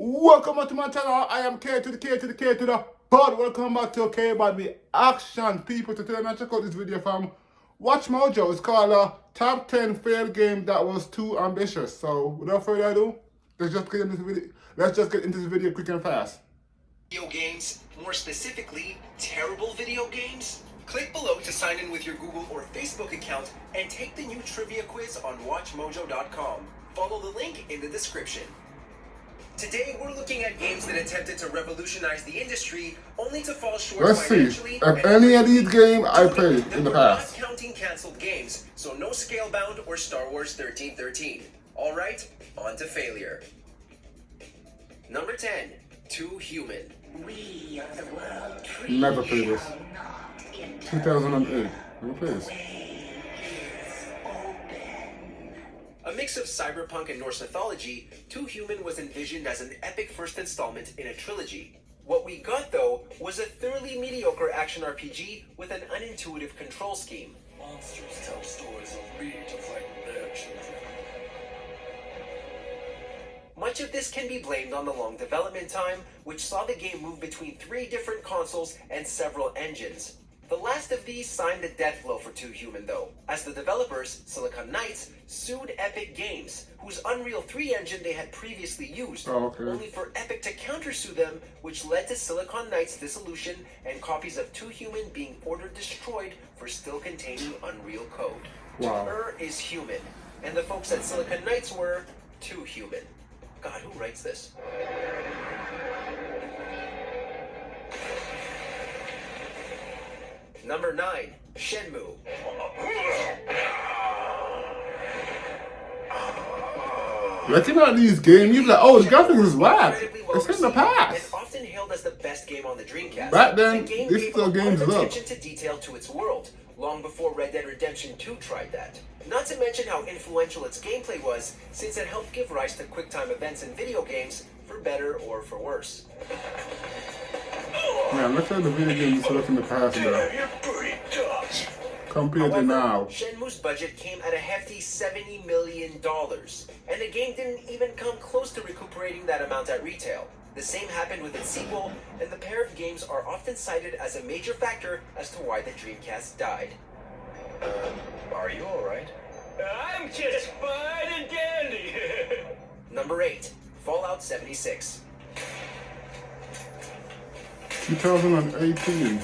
Welcome back to my channel. I am K to the K to the K to the pod. Welcome back to K about the action. People, to tell you, check out this video from Watch Mojo. It's called Top 10 Failed Game That Was Too Ambitious. So without further ado, let's just get into this video. Let's just get into this video quick and fast. Video games, more specifically, terrible video games? Click below to sign in with your Google or Facebook account and take the new trivia quiz on WatchMojo.com. Follow the link in the description. Today, we're looking at games that attempted to revolutionize the industry, only to fall short Let's see financially. if any of these games I played in the past. Not counting canceled games, so no Scalebound or Star Wars 1313. All right, on to failure. Number 10, Too Human. We are the world. Never played this. 2008. Never played this. A mix of cyberpunk and Norse mythology, Too Human was envisioned as an epic first installment in a trilogy. What we got, though, was a thoroughly mediocre action RPG with an unintuitive control scheme. Monsters tell stories of me to frighten their children. Much of this can be blamed on the long development time, which saw the game move between 3 different consoles and several engines. The last of these signed the death blow for Too Human, though, as the developers, Silicon Knights, sued Epic Games, whose Unreal 3 engine they had previously used, only for Epic to countersue them, which led to Silicon Knights' dissolution and copies of Too Human being ordered destroyed for still containing Unreal code. Wow. Her is human, and the folks at Silicon Knights were Too Human. God, who writes this? Number 9, Shenmue. Looking at these games, you're like, oh, the graphics is whack. It's in the past. And often hailed as the best game on the Dreamcast. Back then, the game this gave still a lot games of up. attention to detail to its world, long before Red Dead Redemption 2 tried that. Not to mention how influential its gameplay was, since it helped give rise to QuickTime events in video games, for better or for worse. Man, look at the video games that look in the past, bro. Compared to now. Shenmue's budget came at a hefty $70 million, and the game didn't even come close to recuperating that amount at retail. The same happened with its sequel, and the pair of games are often cited as a major factor as to why the Dreamcast died. Are you alright? I'm just fine and dandy. Number 8, Fallout 76. 2018.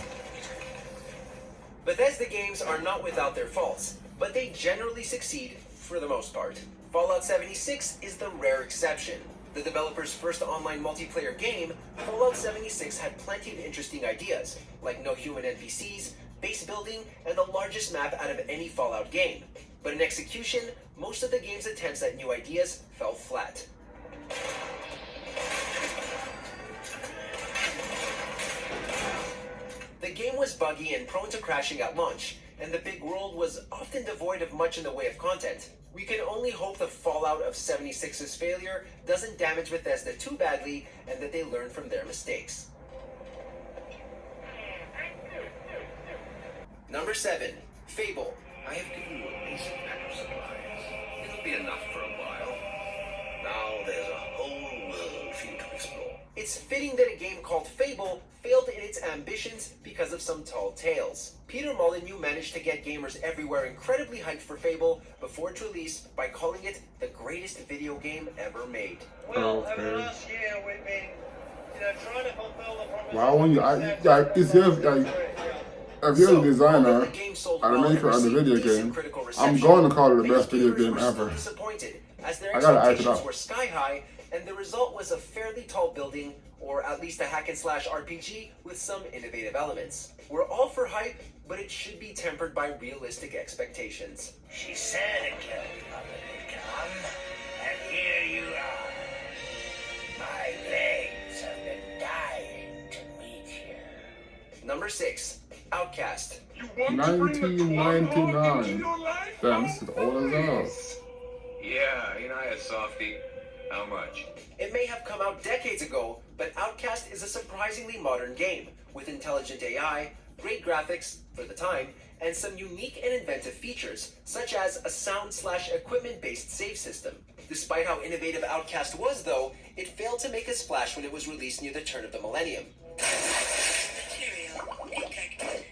Bethesda games are not without their faults, but they generally succeed for the most part. Fallout 76 is the rare exception. The developer's first online multiplayer game, Fallout 76 had plenty of interesting ideas, like no human NPCs, base building, and the largest map out of any Fallout game. But in execution, most of the game's attempts at new ideas fell flat. The game was buggy and prone to crashing at launch, and the big world was often devoid of much in the way of content. We can only hope the fallout of 76's failure doesn't damage Bethesda too badly, and that they learn from their mistakes. Number 7, Fable. I have given you a basic pack of supplies. It'll be enough for a while. Now there's a whole world for you to explore. It's fitting that a game called Fable failed in its ambitions because of some tall tales. Peter Molyneux managed to get gamers everywhere incredibly hyped for Fable before its release by calling it the greatest video game ever made. Well, over the last year we've been, trying to fulfill the promise. Wow, when you, it's just like, if you're a designer, although the game sold and a well maker of the and video received decent game, critical I'm reception, going to call it the many best video gamers game were still ever. disappointed, as their I gotta act it expectations up. were sky high, and the result was a fairly tall building, or at least a hack and slash RPG with some innovative elements. We're all for hype, but it should be tempered by realistic expectations. She said a killing puppet would come, and here you are. My legs have been dying to meet you. Number 6, Outcast. 1999. Damn, this is old as hell. Yeah, ain't I a softie? How much? It may have come out decades ago, but Outcast is a surprisingly modern game, with intelligent AI, great graphics for the time, and some unique and inventive features, such as a sound/equipment-based save system. Despite how innovative Outcast was, though, it failed to make a splash when it was released near the turn of the millennium. Material detected.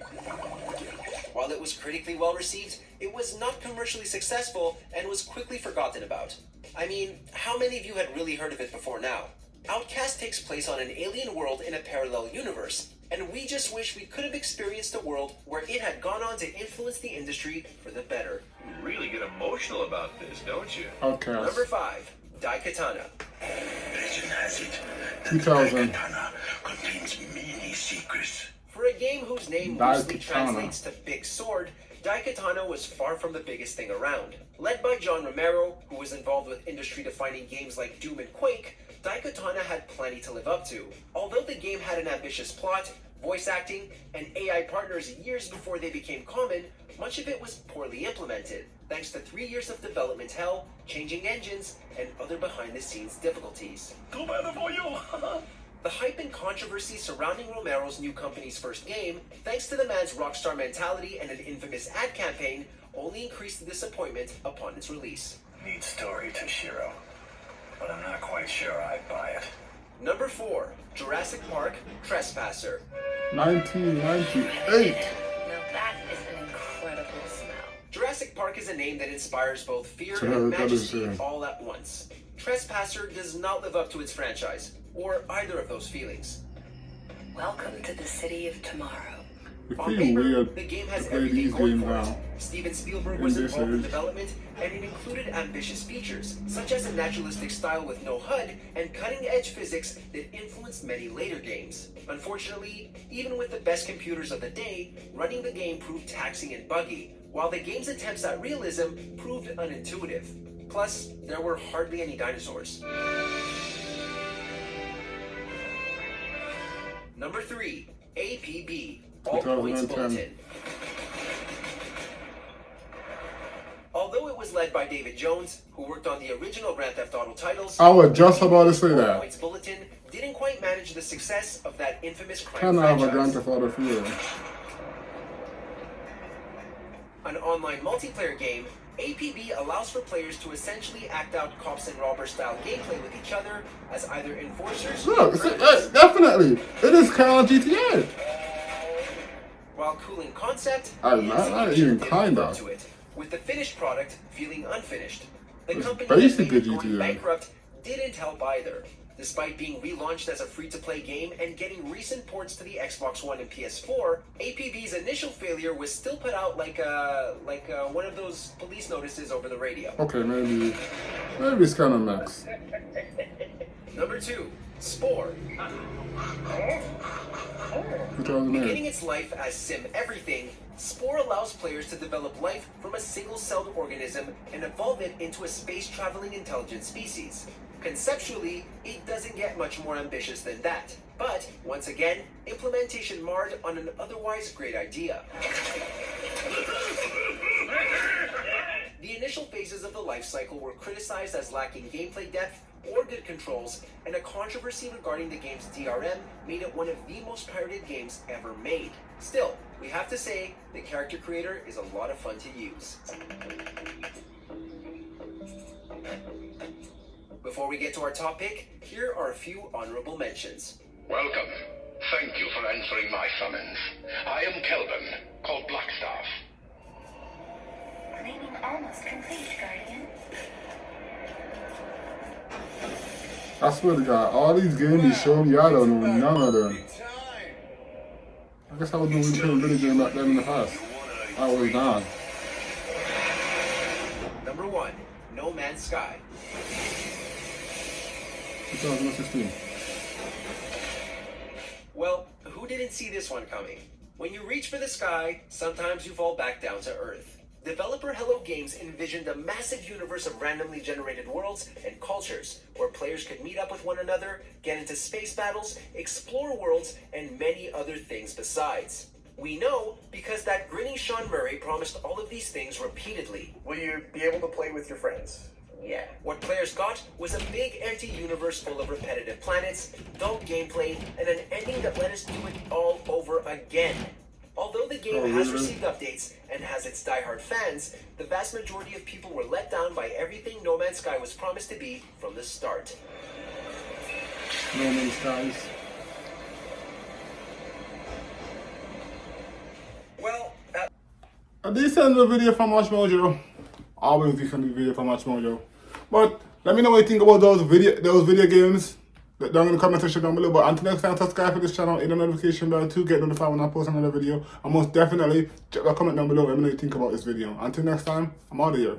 While it was critically well received, it was not commercially successful and was quickly forgotten about. I mean, how many of you had really heard of it before now? Outcast takes place on an alien world in a parallel universe, and we just wish we could have experienced a world where it had gone on to influence the industry for the better. You really get emotional about this, don't you? Outcast. Number 5, Daikatana. Legend has it. 2000. Katana contains many secrets. For a game whose name loosely Daikatana. translates to Big Sword, Daikatana was far from the biggest thing around. Led by John Romero, who was involved with industry-defining games like Doom and Quake, Daikatana had plenty to live up to. Although the game had an ambitious plot, voice acting, and AI partners years before they became common, much of it was poorly implemented, thanks to 3 years of development hell, changing engines, and other behind-the-scenes difficulties. Too bad for you. The hype and controversy surrounding Romero's new company's first game, thanks to the man's rockstar mentality and an infamous ad campaign, only increased the disappointment upon its release. Neat story, Toshiro. But I'm not quite sure I'd buy it. Number 4, Jurassic Park Trespasser. 1998. Now that is an incredible smell. Jurassic Park is a name that inspires both fear So and that is, majesty all at once. Trespasser does not live up to its franchise, or either of those feelings. Welcome to the city of tomorrow. It On feels paper, weird the game to has play everything these going games for it. now. Steven Spielberg in was this involved in age. development, and it included ambitious features, such as a naturalistic style with no HUD and cutting-edge physics that influenced many later games. Unfortunately, even with the best computers of the day, running the game proved taxing and buggy, while the game's attempts at realism proved unintuitive. Plus, there were hardly any dinosaurs. Number 3, APB, All Points 2010. Bulletin. Although it was led by David Jones, who worked on the original Grand Theft Auto titles, I was just about to say All that. Points Bulletin didn't quite manage the success of that infamous crime Kind of have a Grand franchise. Theft Auto feel. An online multiplayer game, APB allows for players to essentially act out cops and robbers style gameplay with each other as either enforcers Look, definitely. It is kind of GTA. while cool in concept, I- the not execution even didn't kinda. live up to it, with the finished product feeling unfinished. The It's company that made basically it going GTA. bankrupt didn't help either. Despite being relaunched as a free-to-play game and getting recent ports to the Xbox One and PS4, APB's initial failure was still put out like one of those police notices over the radio. Okay, maybe it's kind of mixed. Number 2, Spore. 2008. Beginning its life as Sim Everything, Spore allows players to develop life from a single-celled organism and evolve it into a space-traveling intelligent species. Conceptually, it doesn't get much more ambitious than that. But, once again, implementation marred on an otherwise great idea. The initial phases of the life cycle were criticized as lacking gameplay depth or good controls, and a controversy regarding the game's DRM made it one of the most pirated games ever made. Still, we have to say, the character creator is a lot of fun to use. Before we get to our top pick, here are a few honorable mentions. Welcome. Thank you for answering my summons. I am Kelvin, called Blackstaff. Cleaning almost complete, Guardian. I swear to God, all these games you show me, I don't know none of them. I guess I was doing playing video game back then in the past. I was down. Number 1, No Man's Sky. 2016. Well, who didn't see this one coming? When you reach for the sky, sometimes you fall back down to Earth. Developer Hello Games envisioned a massive universe of randomly generated worlds and cultures, where players could meet up with one another, get into space battles, explore worlds, and many other things besides. We know because that grinning Sean Murray promised all of these things repeatedly. Will you be able to play with your friends? Yeah. What players got was a big empty universe full of repetitive planets, dull gameplay, and an ending that let us do it all over again. Although the game has received updates and has its diehard fans, the vast majority of people were let down by everything No Man's Sky was promised to be from the start. No Man's Skies. Well, A decent video from Watch Mojo. Always decent video from Watch Mojo. But let me know what you think about those video games down in the comment section down below. But until next time, subscribe to this channel, hit the notification bell to get notified when I post another video. And most definitely check the comment down below. Let me know what you think about this video. Until next time, I'm out of here.